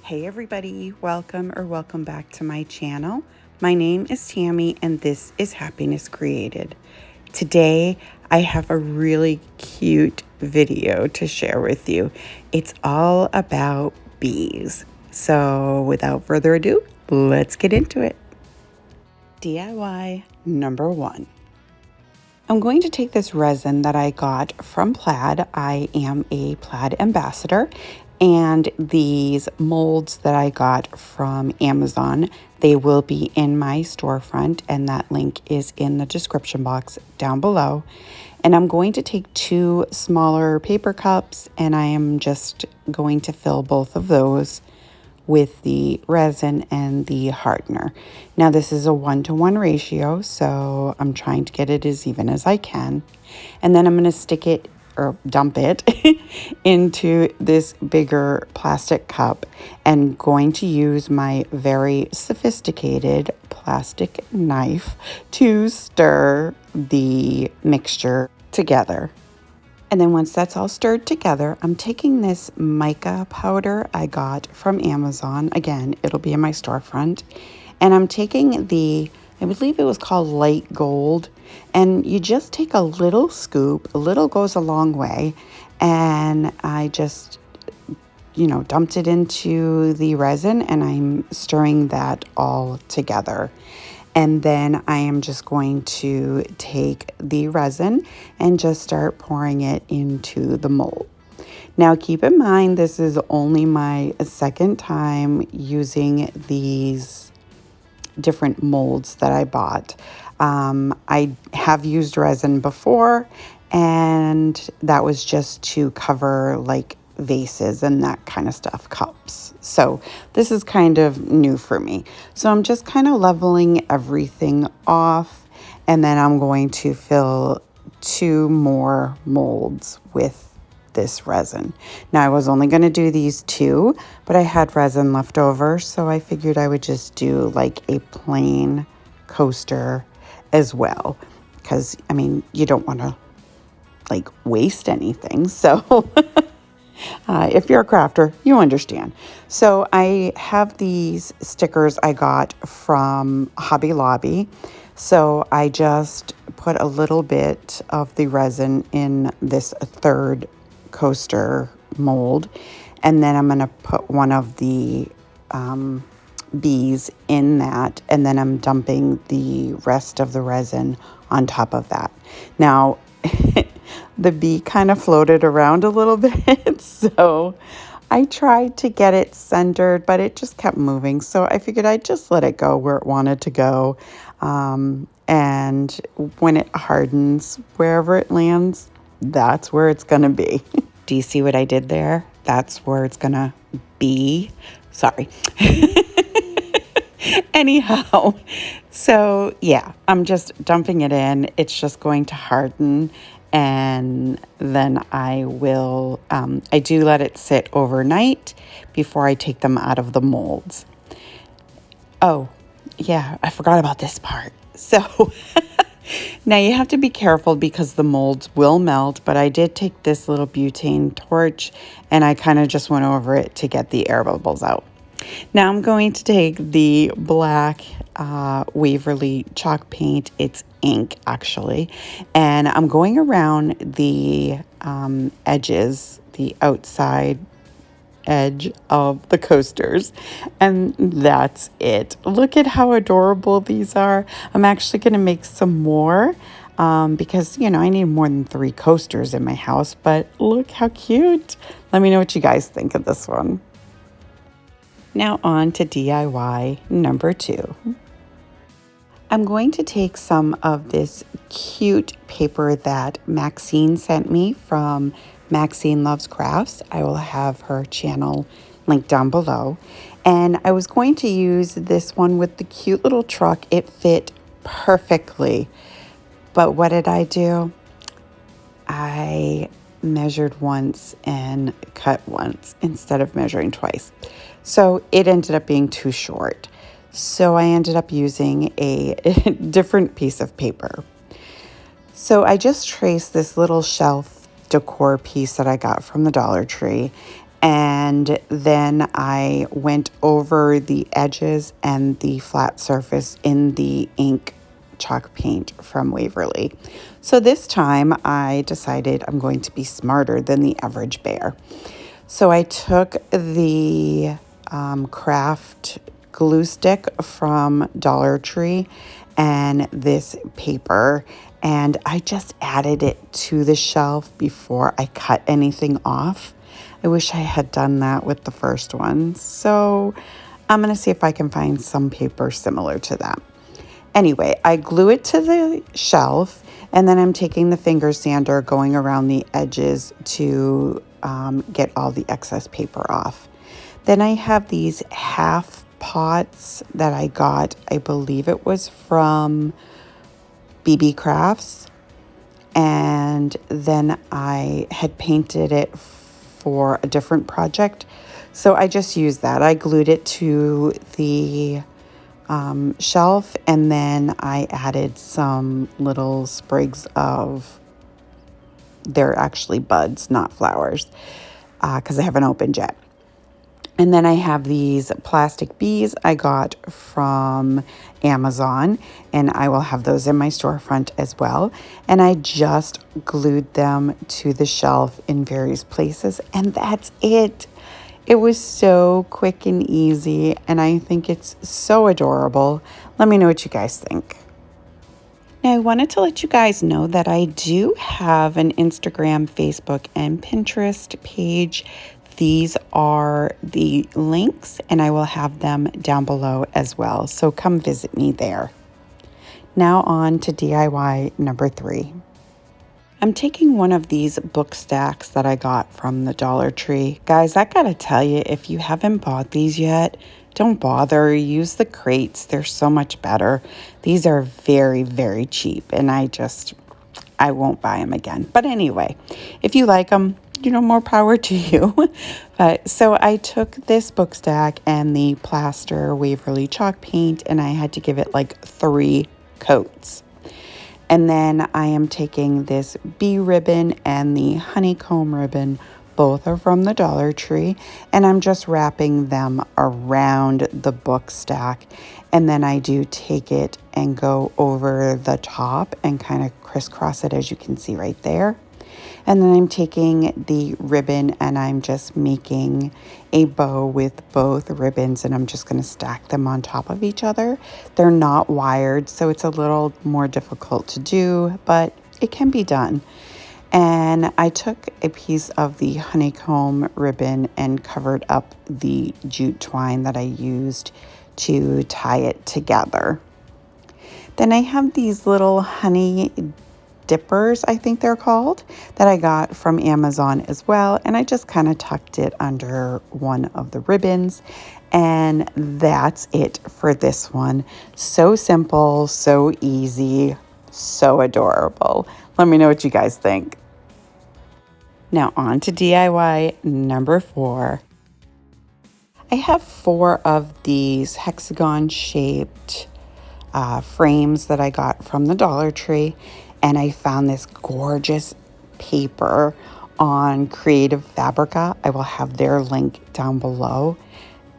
Hey everybody, welcome back to my channel. My name is Tammy and this is Happiness Created. Today I have a really cute video to share with you. It's all about bees. So without further ado, let's get into it. DIY number 1. I'm going to take this resin that I got from Plaid. I am a Plaid ambassador, and these molds that I got from Amazon, they will be in my storefront, and that link is in the description box down below. And I'm going to take 2 smaller paper cups, and I am just going to fill both of those with the resin and the hardener. Now this is a 1-to-1 ratio, so I'm trying to get it as even as I can. And then I'm going to stick it or dump it into this bigger plastic cup and going to use my very sophisticated plastic knife to stir the mixture together. And then once that's all stirred together, I'm taking this mica powder I got from Amazon. Again, it'll be in my storefront. And I'm taking I believe it was called light gold. And you just take a little scoop, a little goes a long way. And I just, dumped it into the resin and I'm stirring that all together. And then I am just going to take the resin and just start pouring it into the mold. Now keep in mind, this is only my second time using these different molds that I bought. I have used resin before, and that was just to cover like vases and that kind of stuff, cups. So this is kind of new for me. So I'm just kind of leveling everything off, and then I'm going to fill 2 more molds with this resin. Now I was only going to do these 2, but I had resin left over, so I figured I would just do like a plain coaster as well, because you don't want to like waste anything. So if you're a crafter, you understand. So I have these stickers I got from Hobby Lobby. So I just put a little bit of the resin in this 3rd coaster mold. And then I'm going to put one of the bees in that. And then I'm dumping the rest of the resin on top of that. Now, the bee kind of floated around a little bit, so I tried to get it centered, but it just kept moving. So I figured I'd just let it go where it wanted to go. And when it hardens, wherever it lands, that's where it's going to be. Do you see what I did there? That's where it's going to be. Sorry. Anyhow, so yeah, I'm just dumping it in. It's just going to harden, and then I will, I do let it sit overnight before I take them out of the molds. Oh, yeah, I forgot about this part. So now you have to be careful because the molds will melt, but I did take this little butane torch and I kind of just went over it to get the air bubbles out. Now I'm going to take the black Waverly chalk paint. It's ink actually. And I'm going around the edges, the outside edge of the coasters. And that's it. Look at how adorable these are. I'm actually going to make some more because, I need more than 3 coasters in my house. But look how cute. Let me know what you guys think of this one. Now on to DIY number 2. I'm going to take some of this cute paper that Maxine sent me from Maxine Loves Crafts. I will have her channel linked down below. And I was going to use this one with the cute little truck. It fit perfectly. But what did I do? I measured once and cut once instead of measuring twice. So it ended up being too short. So I ended up using a different piece of paper. So I just traced this little shelf decor piece that I got from the Dollar Tree, And then I went over the edges and the flat surface in the ink chalk paint from Waverly. So this time I decided I'm going to be smarter than the average bear. So I took the craft glue stick from Dollar Tree and this paper, and I just added it to the shelf before I cut anything off. I wish I had done that with the first one. So I'm going to see if I can find some paper similar to that. Anyway, I glue it to the shelf, and then I'm taking the finger sander going around the edges to get all the excess paper off. Then I have these half pots that I got, I believe it was from BB Crafts, and then I had painted it for a different project. So I just used that. I glued it to the shelf, and then I added some little sprigs of, they're actually buds, not flowers, because I haven't opened yet. And then I have these plastic bees I got from Amazon, and I will have those in my storefront as well. And I just glued them to the shelf in various places, and that's it. It was so quick and easy, and I think it's so adorable. Let me know what you guys think. Now, I wanted to let you guys know that I do have an Instagram, Facebook, and Pinterest page. These are the links, and I will have them down below as well. So come visit me there. Now on to DIY number 3. I'm taking one of these book stacks that I got from the Dollar Tree. Guys, I gotta tell you, if you haven't bought these yet, don't bother. Use the crates. They're so much better. These are very, very cheap, and I won't buy them again. But anyway, if you like them, more power to you. So I took this book stack and the plaster Waverly chalk paint, and I had to give it like 3 coats. And then I am taking this bee ribbon and the honeycomb ribbon, both are from the Dollar Tree, and I'm just wrapping them around the book stack. And then I do take it and go over the top and kind of crisscross it, as you can see right there. And then I'm taking the ribbon and I'm just making a bow with both ribbons, and I'm just going to stack them on top of each other. They're not wired, so it's a little more difficult to do, but it can be done. And I took a piece of the honeycomb ribbon and covered up the jute twine that I used to tie it together. Then I have these little honey dippers, I think they're called, that I got from Amazon as well, and I just kind of tucked it under one of the ribbons, and that's it for this one. So simple, so easy, so adorable. Let me know what you guys think. Now on to DIY number 4. I have 4 of these hexagon shaped frames that I got from the Dollar Tree, and I found this gorgeous paper on Creative Fabrica. I will have their link down below.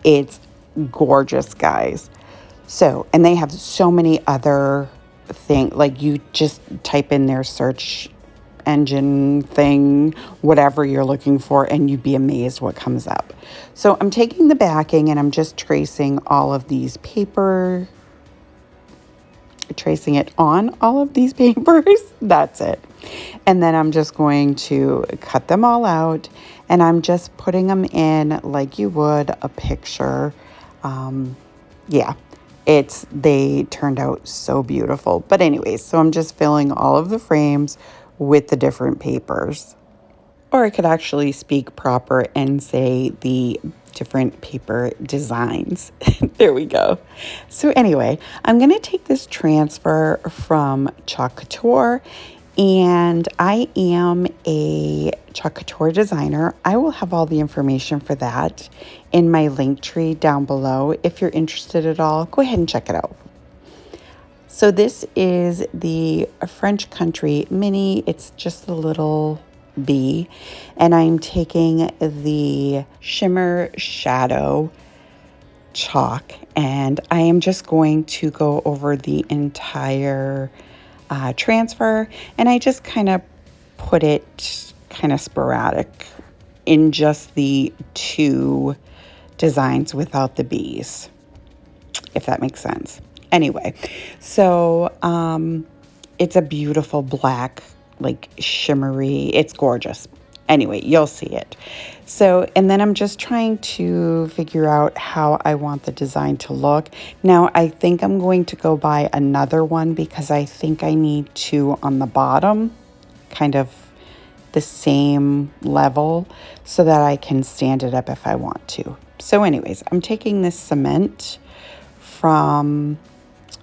It's gorgeous, guys. So, and they have so many other things, like you just type in their search engine thing, whatever you're looking for, and you'd be amazed what comes up. So I'm taking the backing and I'm just tracing all of these paper, tracing it on all of these papers. That's it. And then I'm just going to cut them all out, and I'm just putting them in like you would a picture. They turned out so beautiful. But anyways, so I'm just filling all of the frames with the different papers. Or I could actually speak proper and say the different paper designs. There we go. So anyway, I'm going to take this transfer from Chalk Couture, and I am a Chalk Couture designer. I will have all the information for that in my link tree down below. If you're interested at all, go ahead and check it out. So this is the French Country Mini. It's just a little bee, and I'm taking the Shimmer Shadow chalk, and I am just going to go over the entire transfer, and I just kind of put it kind of sporadic in just the two designs without the bees, if that makes sense. Anyway, so it's a beautiful black, like shimmery, it's gorgeous. Anyway, you'll see it. So, and then I'm just trying to figure out how I want the design to look. Now, I think I'm going to go buy another one because I think I need two on the bottom, kind of the same level, so that I can stand it up if I want to. So anyways, I'm taking this cement from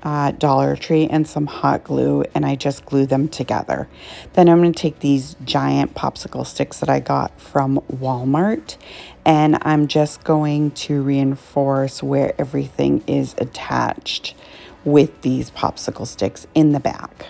Dollar Tree and some hot glue, and I just glue them together. Then I'm going to take these giant popsicle sticks that I got from Walmart, and I'm just going to reinforce where everything is attached with these popsicle sticks in the back.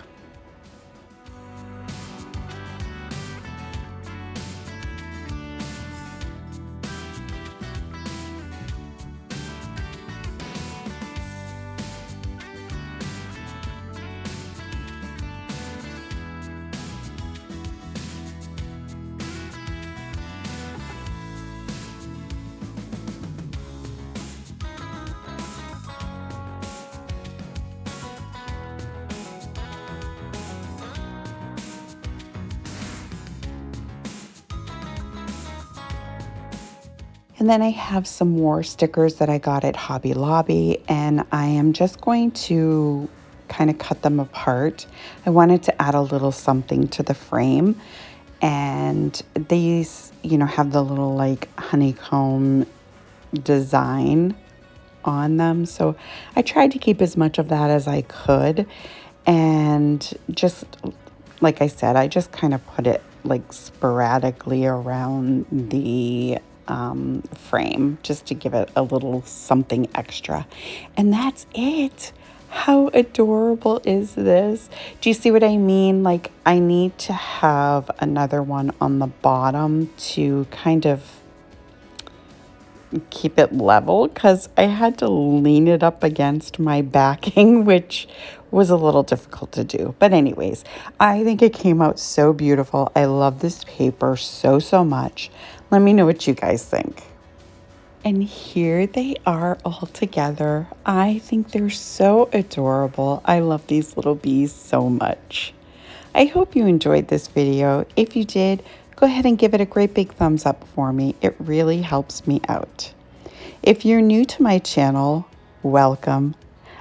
And then I have some more stickers that I got at Hobby Lobby, and I am just going to kind of cut them apart. I wanted to add a little something to the frame, and these, you know, have the little like honeycomb design on them. So I tried to keep as much of that as I could, and just like I said, I just kind of put it like sporadically around the frame just to give it a little something extra. And that's it. How adorable is this? Do you see what I mean? Like, I need to have another one on the bottom to kind of keep it level, because I had to lean it up against my backing, which was a little difficult to do. But anyways, I think it came out so beautiful. I love this paper so much. Let me know what you guys think. And here they are all together. I think they're so adorable. I love these little bees so much. I hope you enjoyed this video. If you did, go ahead and give it a great big thumbs up for me. It really helps me out. If you're new to my channel, welcome.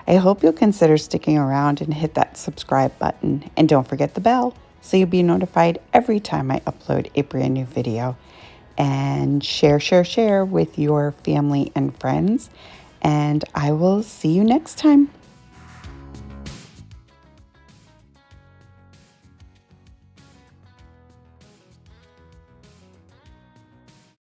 I hope you'll consider sticking around and hit that subscribe button. And don't forget the bell so you'll be notified every time I upload a brand new video. And share with your family and friends. And I will see you next time.